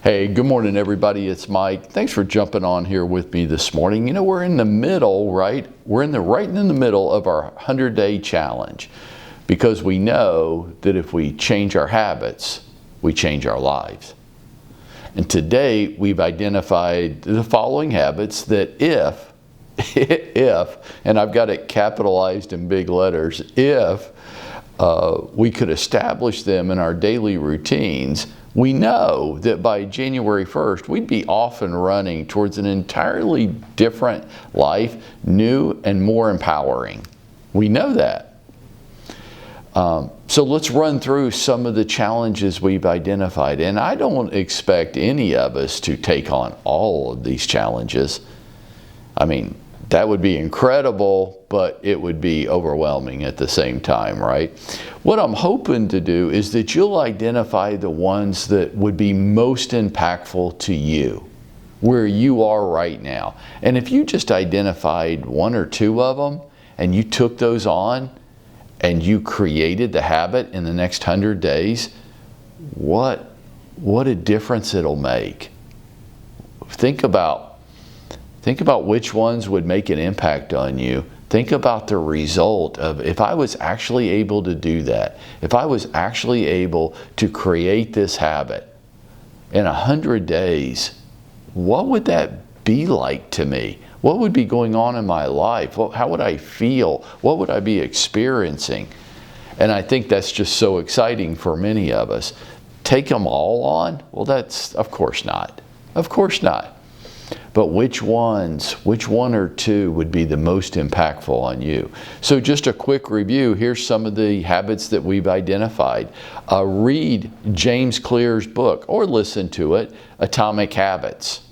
Hey, good morning, everybody. It's Mike. Thanks for jumping on here with me this morning. You know, we're in the middle, right? We're right in the middle of our 100-day challenge because we know that if we change our habits, we change our lives. And today we've identified the following habits that if, and I've got it capitalized in big letters, if we could establish them in our daily routines, we know that by January 1st, we'd be off and running towards an entirely different life, new and more empowering. We know that. So let's run through some of the challenges we've identified. And I don't expect any of us to take on all of these challenges. I mean, that would be incredible, but it would be overwhelming at the same time, right? What I'm hoping to do is that you'll identify the ones that would be most impactful to you, where you are right now. And if you just identified one or two of them and you took those on and you created the habit in the next 100 days, what a difference it'll make. Think about which ones would make an impact on you. Think about the result of if I was actually able to do that, if I was actually able to create this habit in 100 days, what would that be like to me? What would be going on in my life? How would I feel? What would I be experiencing? And I think that's just so exciting for many of us. Take them all on? Well, that's, of course not. Of course not. But which one or two would be the most impactful on you? So just a quick review. Here's some of the habits that we've identified. Read James Clear's book or listen to it, Atomic Habits.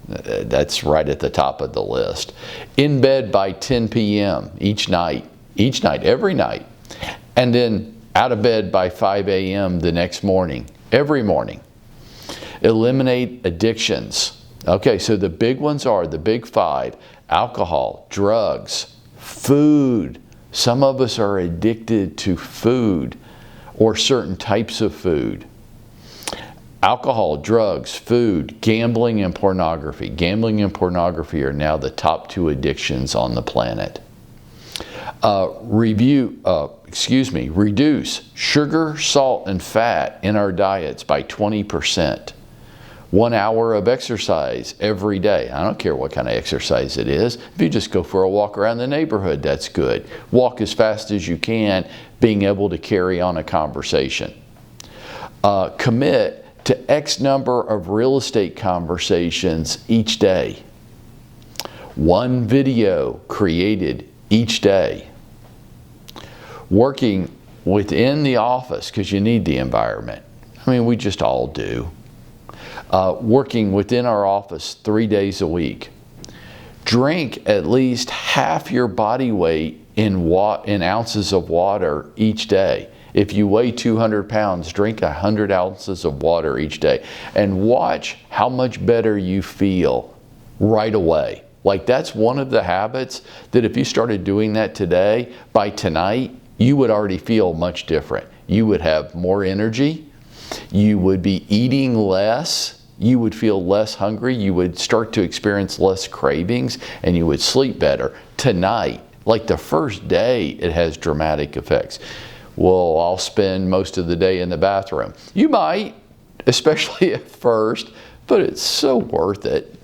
That's right at the top of the list. In bed by 10 p.m. each night, every night. And then out of bed by 5 a.m. the next morning, every morning. Eliminate addictions. Okay, so the big ones are the big five: alcohol, drugs, food. Some of us are addicted to food or certain types of food. Alcohol, drugs, food, gambling, and pornography. Gambling and pornography are now the top two addictions on the planet. Reduce sugar, salt, and fat in our diets by 20%. 1 hour of exercise every day. I don't care what kind of exercise it is. If you just go for a walk around the neighborhood, that's good. Walk as fast as you can, being able to carry on a conversation. Commit to X number of real estate conversations each day. 1 video created each day. Working within the office, because you need the environment. I mean, we just all do. Working within our office 3 days a week. Drink at least half your body weight in ounces of water each day. If you weigh 200 pounds, drink 100 ounces of water each day. And watch how much better you feel right away. Like, that's one of the habits that if you started doing that today, by tonight, you would already feel much different. You would have more energy. You would be eating less. You would feel less hungry. You would start to experience less cravings, and you would sleep better. Tonight, like the first day, it has dramatic effects. Well, I'll spend most of the day in the bathroom. You might, especially at first, but it's so worth it.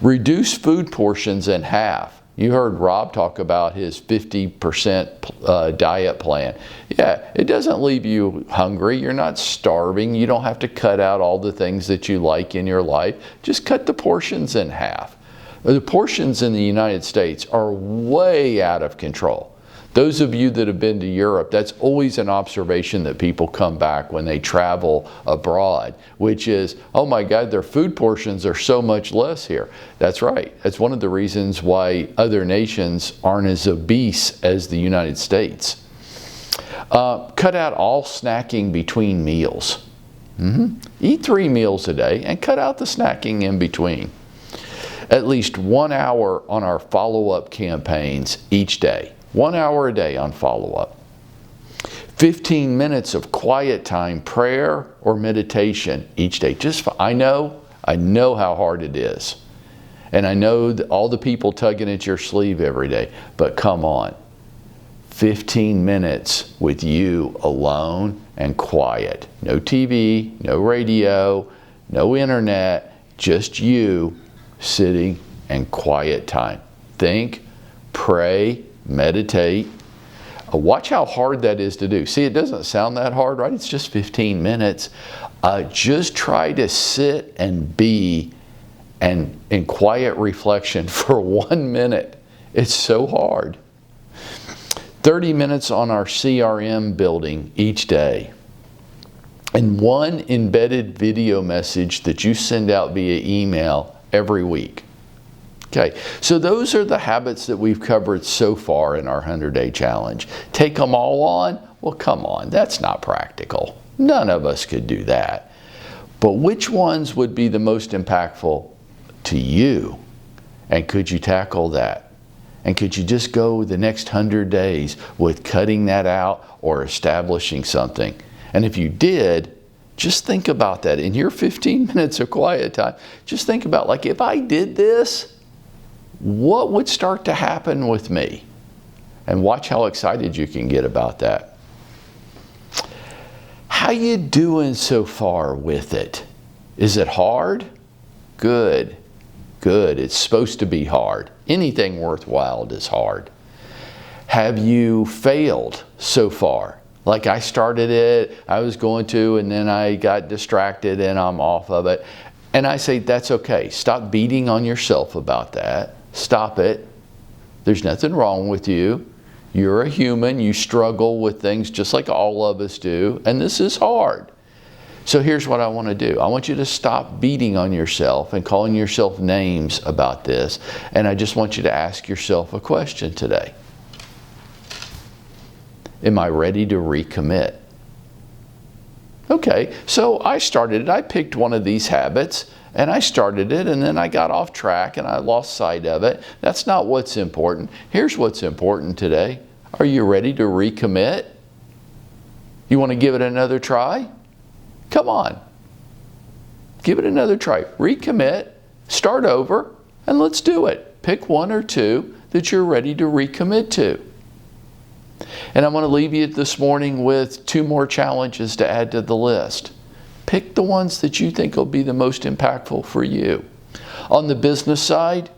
Reduce food portions in half. You heard Rob talk about his 50% diet plan. Yeah, it doesn't leave you hungry. You're not starving. You don't have to cut out all the things that you like in your life. Just cut the portions in half. The portions in the United States are way out of control. Those of you that have been to Europe, that's always an observation that people come back when they travel abroad, which is, oh my God, their food portions are so much less here. That's right. That's one of the reasons why other nations aren't as obese as the United States. Cut out all snacking between meals. Eat 3 meals a day and cut out the snacking in between. At least 1 hour on our follow-up campaigns each day. 1 hour a day on follow-up. 15 minutes of quiet time, prayer or meditation each day. I know how hard it is. And I know all the people tugging at your sleeve every day, but come on. 15 minutes with you alone and quiet. No TV, no radio, no internet, just you sitting and quiet time. Think, pray, meditate. Watch how hard that is to do. See, it doesn't sound that hard, right? It's just 15 minutes. Just try to sit and be and in quiet reflection for 1 minute. It's so hard. 30 minutes on our CRM building each day. And one embedded video message that you send out via email every week. Okay, so those are the habits that we've covered so far in our 100-day challenge. Take them all on? Well, come on, that's not practical. None of us could do that. But which ones would be the most impactful to you? And could you tackle that? And could you just go the next 100 days with cutting that out or establishing something? And if you did, just think about that. In your 15 minutes of quiet time, just think about, like, if I did this, what would start to happen with me? And watch how excited you can get about that. How you doing so far with it? Is it hard? Good. Good. It's supposed to be hard. Anything worthwhile is hard. Have you failed so far? Like, I started it, I was going to, and then I got distracted and I'm off of it. And I say, that's okay. Stop beating on yourself about that. Stop it. There's nothing wrong with you. You're a human. You struggle with things just like all of us do. And this is hard. So here's what I want to do. I want you to stop beating on yourself and calling yourself names about this. And I just want you to ask yourself a question today. Am I ready to recommit? Okay, so I started it. I picked one of these habits and I started it, and then I got off track and I lost sight of it. That's not what's important. Here's what's important today. Are you ready to recommit? You want to give it another try? Come on. Give it another try. Recommit, start over, and let's do it. Pick one or two that you're ready to recommit to. And I'm going to leave you this morning with 2 more challenges to add to the list. Pick the ones that you think will be the most impactful for you. On the business side,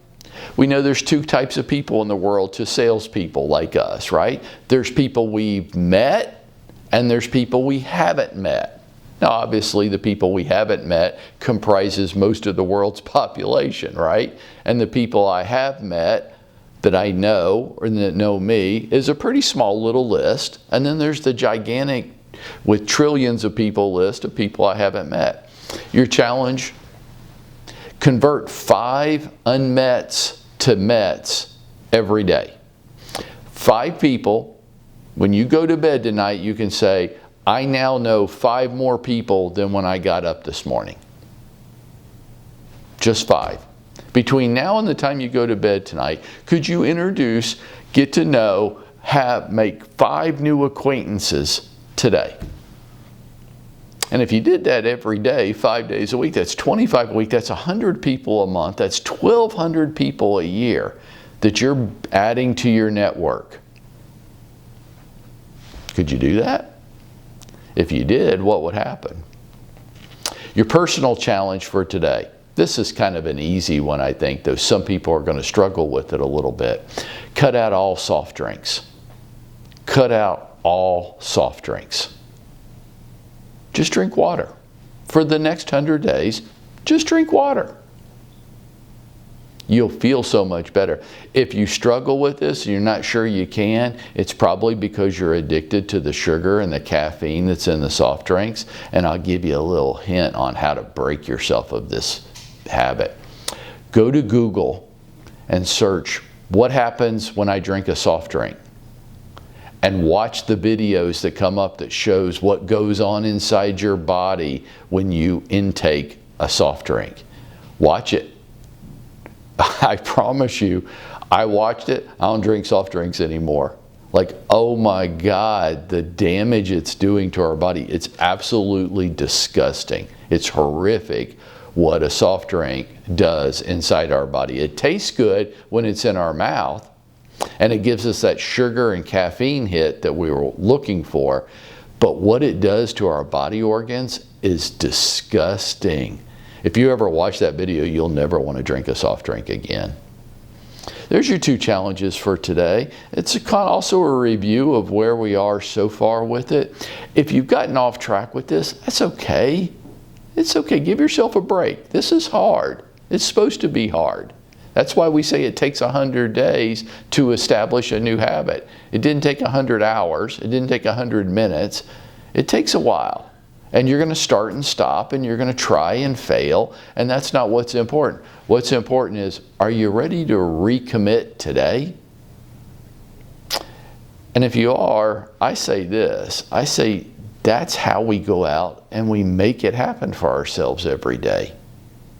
we know there's 2 types of people in the world to salespeople like us, right? There's people we've met, and there's people we haven't met. Now, obviously, the people we haven't met comprises most of the world's population, right? And the people I have met that I know or that know me is a pretty small little list. And then there's the gigantic, with trillions of people list of people I haven't met. Your challenge, convert 5 unmets to mets every day. 5 people, when you go to bed tonight, you can say, I now know 5 more people than when I got up this morning. Just 5. Between now and the time you go to bed tonight, could you introduce, get to know, make 5 new acquaintances today? And if you did that every day, 5 days a week, that's 25 a week, that's 100 people a month, that's 1,200 people a year that you're adding to your network. Could you do that? If you did, what would happen? Your personal challenge for today. This is kind of an easy one, I think, though some people are going to struggle with it a little bit. Cut out all soft drinks. Cut out all soft drinks. Just drink water. For the next 100 days, just drink water. You'll feel so much better. If you struggle with this and you're not sure you can, it's probably because you're addicted to the sugar and the caffeine that's in the soft drinks. And I'll give you a little hint on how to break yourself of this habit. Go to Google and search, what happens when I drink a soft drink? And watch the videos that come up that shows what goes on inside your body when you intake a soft drink. Watch it. I promise you, I watched it. I don't drink soft drinks anymore. Like, oh my God, the damage it's doing to our body. It's absolutely disgusting. It's horrific what a soft drink does inside our body. It tastes good when it's in our mouth, and it gives us that sugar and caffeine hit that we were looking for. But what it does to our body organs is disgusting. If you ever watch that video, you'll never want to drink a soft drink again. There's your 2 challenges for today. It's also a review of where we are so far with it. If you've gotten off track with this, that's okay. It's okay. Give yourself a break. This is hard. It's supposed to be hard. That's why we say it takes 100 days to establish a new habit. It didn't take 100 hours. It didn't take 100 minutes. It takes a while. And you're going to start and stop, and you're going to try and fail, and that's not what's important. What's important is, are you ready to recommit today? And if you are, I say this. I say that's how we go out and we make it happen for ourselves every day.